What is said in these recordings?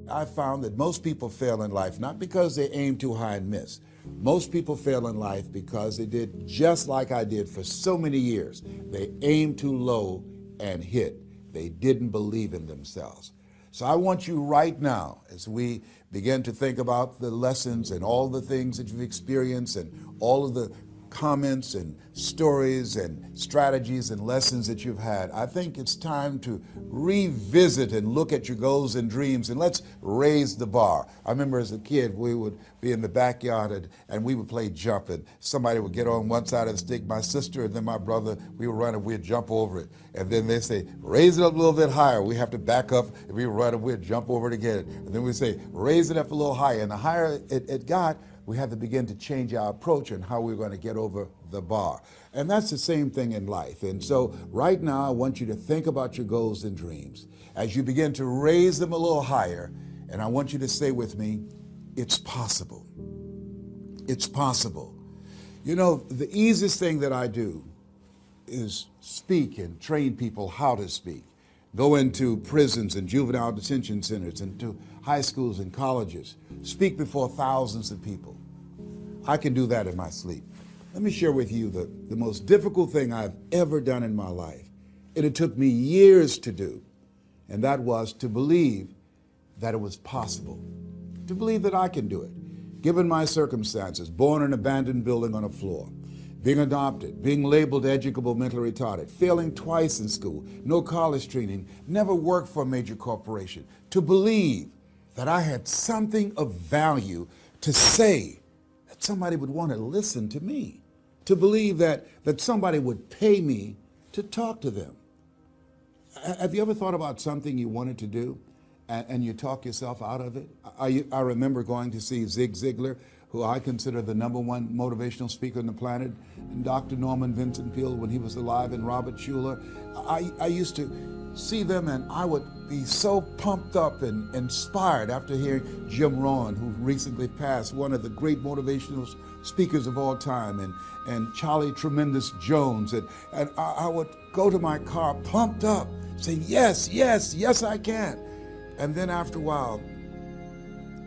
I found that most people fail in life not because they aim too high and miss. Most people fail in life because they did just like I did for so many years. They aimed too low and hit. They didn't believe in themselves. So I want you right now, as we begin to think about the lessons and all the things that you've experienced and all of the comments and stories and strategies and lessons that you've had, I think it's time to revisit and look at your goals and dreams, and let's raise the bar. I remember as a kid, we would be in the backyard and we would play jump, and somebody would get on one side of the stick, my sister and then my brother, we would run and we'd jump over it. And then they say, raise it up a little bit higher. We have to back up and we would run and we'd jump over it again. And then we'd say, raise it up a little higher. And the higher it got, we had to begin to change our approach and how we were going to get over the bar. And that's the same thing in life. And so right now, I want you to think about your goals and dreams as you begin to raise them a little higher. And I want you to say with me, it's possible. It's possible. You know, the easiest thing that I do is speak and train people how to speak. Go into prisons and juvenile detention centers and to high schools and colleges. Speak before thousands of people. I can do that in my sleep. Let me share with you the most difficult thing I've ever done in my life. And it took me years to do. And that was to believe that it was possible. To believe that I can do it. Given my circumstances, born in an abandoned building on a floor, being adopted, being labeled educable mentally retarded, failing twice in school, no college training, never worked for a major corporation, to believe that I had something of value to say, that somebody would want to listen to me, to believe that somebody would pay me to talk to them. Have you ever thought about something you wanted to do and you talk yourself out of it? I remember going to see Zig Ziglar, who I consider the #1 motivational speaker on the planet, and Dr. Norman Vincent Peale when he was alive, and Robert Schuller. I used to see them and I would be so pumped up and inspired after hearing Jim Rohn, who recently passed, one of the great motivational speakers of all time, and Charlie Tremendous Jones. And I would go to my car pumped up, saying, yes, yes, yes, I can. And then after a while,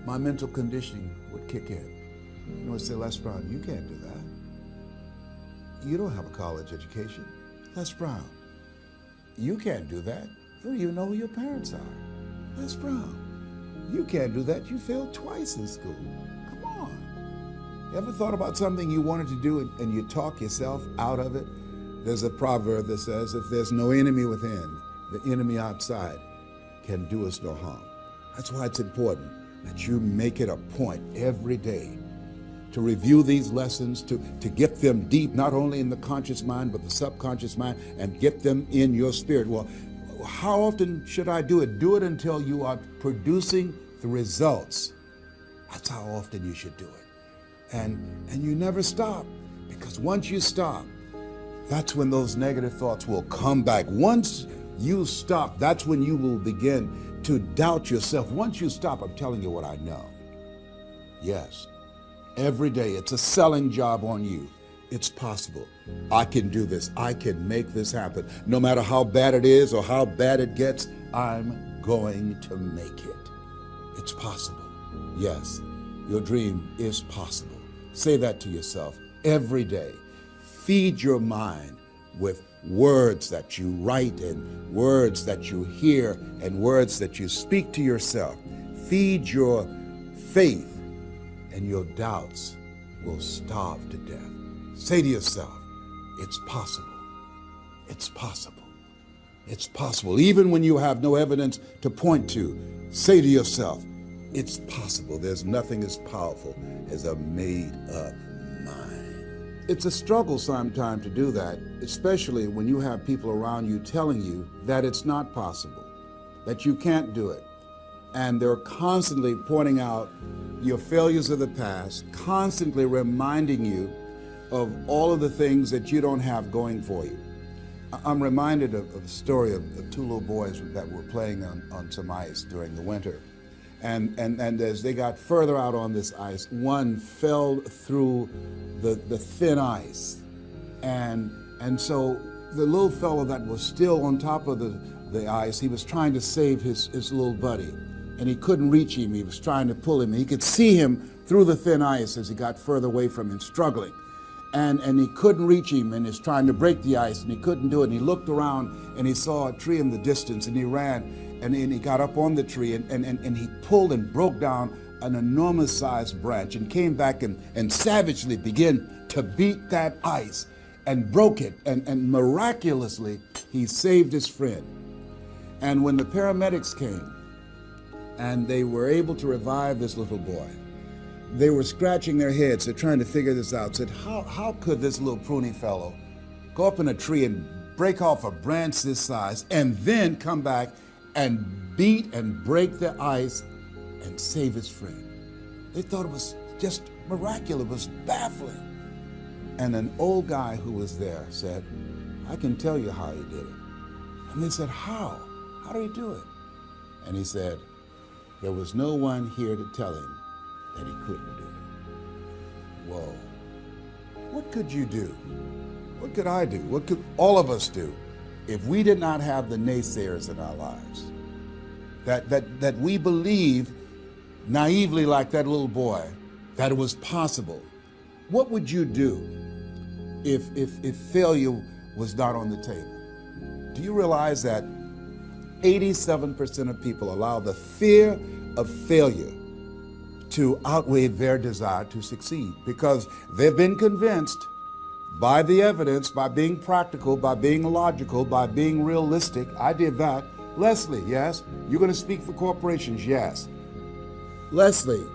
my mental conditioning would kick in. You would say, Les Brown, you can't do that. You don't have a college education. Les Brown, you can't do that. You don't even know who your parents are. Les Brown, you can't do that. You failed twice in school. Come on. You ever thought about something you wanted to do and you talk yourself out of it? There's a proverb that says, if there's no enemy within, the enemy outside can do us no harm. That's why it's important that you make it a point every day to review these lessons, to get them deep, not only in the conscious mind, but the subconscious mind, and get them in your spirit. Well, how often should I do it? Do it until you are producing the results. That's how often you should do it. And you never stop, because once you stop, that's when those negative thoughts will come back. Once you stop, that's when you will begin to doubt yourself. Once you stop, I'm telling you what I know. Yes. Every day, it's a selling job on you. It's possible. I can do this. I can make this happen. No matter how bad it is or how bad it gets, I'm going to make it. It's possible. Yes, your dream is possible. Say that to yourself every day. Feed your mind with words that you write and words that you hear and words that you speak to yourself. Feed your faith, and your doubts will starve to death. Say to yourself, it's possible. It's possible. It's possible. Even when you have no evidence to point to, say to yourself, it's possible. There's nothing as powerful as a made-up mind. It's a struggle sometimes to do that, especially when you have people around you telling you that it's not possible, that you can't do it. And they're constantly pointing out your failures of the past, constantly reminding you of all of the things that you don't have going for you. I'm reminded of the story of two little boys that were playing on some ice during the winter. And as they got further out on this ice, one fell through the thin ice. And so the little fellow that was still on top of the ice, he was trying to save his little buddy. and he couldn't reach him. He was trying to pull him. He could see him through the thin ice as he got further away from him, struggling. And he couldn't reach him, and he's trying to break the ice, and he couldn't do it. And he looked around, and he saw a tree in the distance, and he ran, and he got up on the tree, and he pulled and broke down an enormous sized branch, and came back and savagely began to beat that ice and broke it. And miraculously, he saved his friend. And when the paramedics came, and they were able to revive this little boy, they were scratching their heads. They're trying to figure this out. Said, how could this little pruny fellow go up in a tree and break off a branch this size and then come back and beat and break the ice and save his friend? They thought it was just miraculous. It was baffling. And an old guy who was there said, I can tell you how he did it. And they said, how? How did he do it? And he said, there was no one here to tell him that he couldn't do it. Whoa. What could you do? What could I do? What could all of us do if we did not have the naysayers in our lives? That we believe naively, like that little boy, that it was possible. What would you do if failure was not on the table? Do you realize that 87% of people allow the fear of failure to outweigh their desire to succeed, because they've been convinced by the evidence, by being practical, by being logical, by being realistic. I did that. Leslie, yes? You're going to speak for corporations? Yes. Leslie,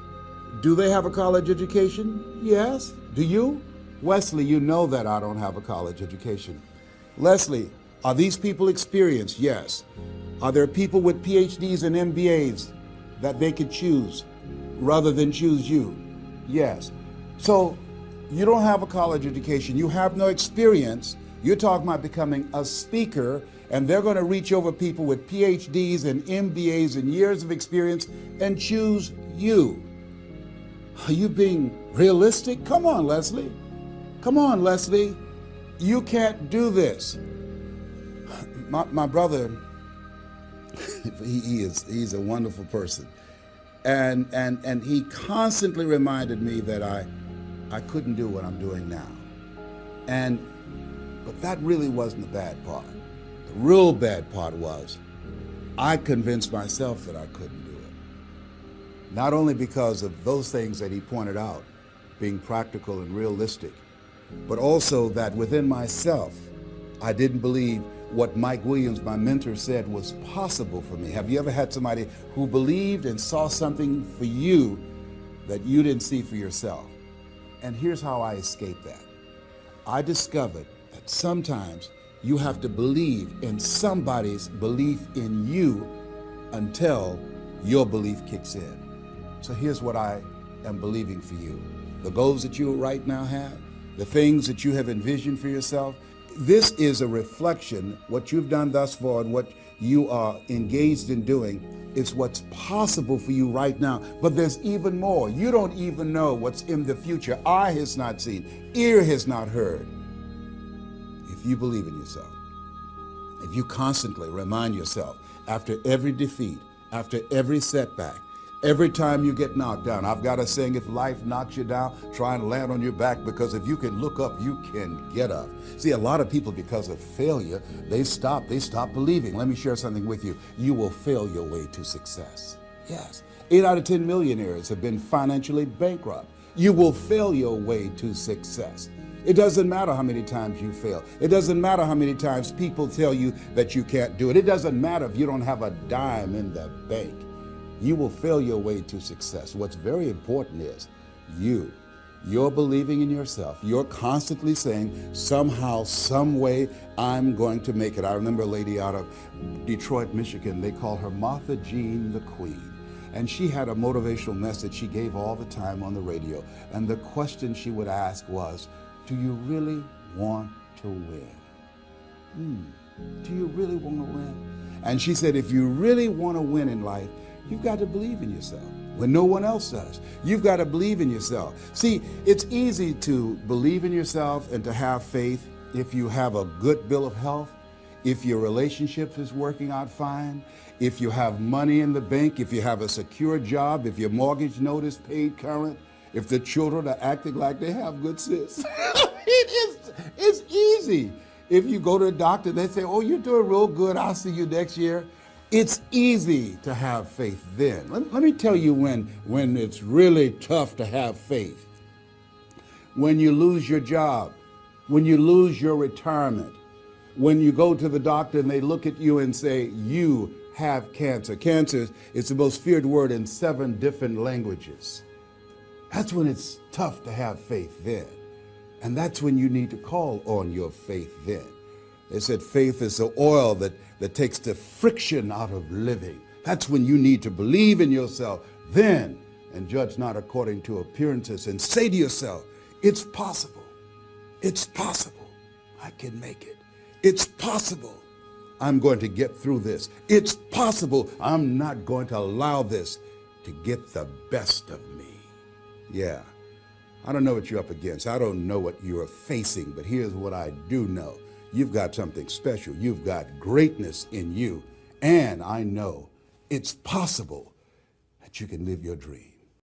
do they have a college education? Yes. Do you? Wesley, you know that I don't have a college education. Leslie, are these people experienced? Yes. Are there people with PhDs and MBAs that they could choose rather than choose you? Yes. So you don't have a college education. You have no experience. You're talking about becoming a speaker, and they're going to reach over people with PhDs and MBAs and years of experience and choose you. Are you being realistic? Come on, Leslie. Come on, Leslie. You can't do this. My brother, he's a wonderful person. And he constantly reminded me that I couldn't do what I'm doing now. But that really wasn't the bad part. The real bad part was I convinced myself that I couldn't do it. Not only because of those things that he pointed out, being practical and realistic, but also that within myself, I didn't believe what Mike Williams, my mentor, said was possible for me. Have you ever had somebody who believed and saw something for you that you didn't see for yourself? And here's how I escaped that. I discovered that sometimes you have to believe in somebody's belief in you until your belief kicks in. So here's what I am believing for you. The goals that you right now have, the things that you have envisioned for yourself, this is a reflection. What you've done thus far and what you are engaged in doing is what's possible for you right now. But there's even more. You don't even know what's in the future. Eye has not seen, ear has not heard. If you believe in yourself, if you constantly remind yourself after every defeat, after every setback, every time you get knocked down, I've got a saying, if life knocks you down, try and land on your back, because if you can look up, you can get up. See, a lot of people, because of failure, they stop believing. Let me share something with you. You will fail your way to success. Yes. 8 out of 10 millionaires have been financially bankrupt. You will fail your way to success. It doesn't matter how many times you fail. It doesn't matter how many times people tell you that you can't do it. It doesn't matter if you don't have a dime in the bank. You will fail your way to success. What's very important is you're believing in yourself. You're constantly saying, somehow, some way, I'm going to make it. I remember a lady out of Detroit, Michigan. They call her Martha Jean the Queen. And she had a motivational message she gave all the time on the radio. And the question she would ask was, do you really want to win? Do you really want to win? And she said, if you really want to win in life, you've got to believe in yourself when no one else does. You've got to believe in yourself. See, it's easy to believe in yourself and to have faith if you have a good bill of health, if your relationship is working out fine, if you have money in the bank, if you have a secure job, if your mortgage note is paid current, if the children are acting like they have good sense. It's easy. If you go to a doctor, they say, oh, you're doing real good, I'll see you next year. It's easy to have faith then. Let me tell you when it's really tough to have faith. When you lose your job, when you lose your retirement, when you go to the doctor and they look at you and say, you have cancer. Cancer is the most feared word in 7 different languages. That's when it's tough to have faith then. And that's when you need to call on your faith then. They said faith is the oil that takes the friction out of living. That's when you need to believe in yourself then and judge not according to appearances and say to yourself, it's possible. It's possible. I can make it. It's possible. I'm going to get through this. It's possible. I'm not going to allow this to get the best of me. Yeah. I don't know what you're up against. I don't know what you're facing, but here's what I do know. You've got something special. You've got greatness in you. And I know it's possible that you can live your dream.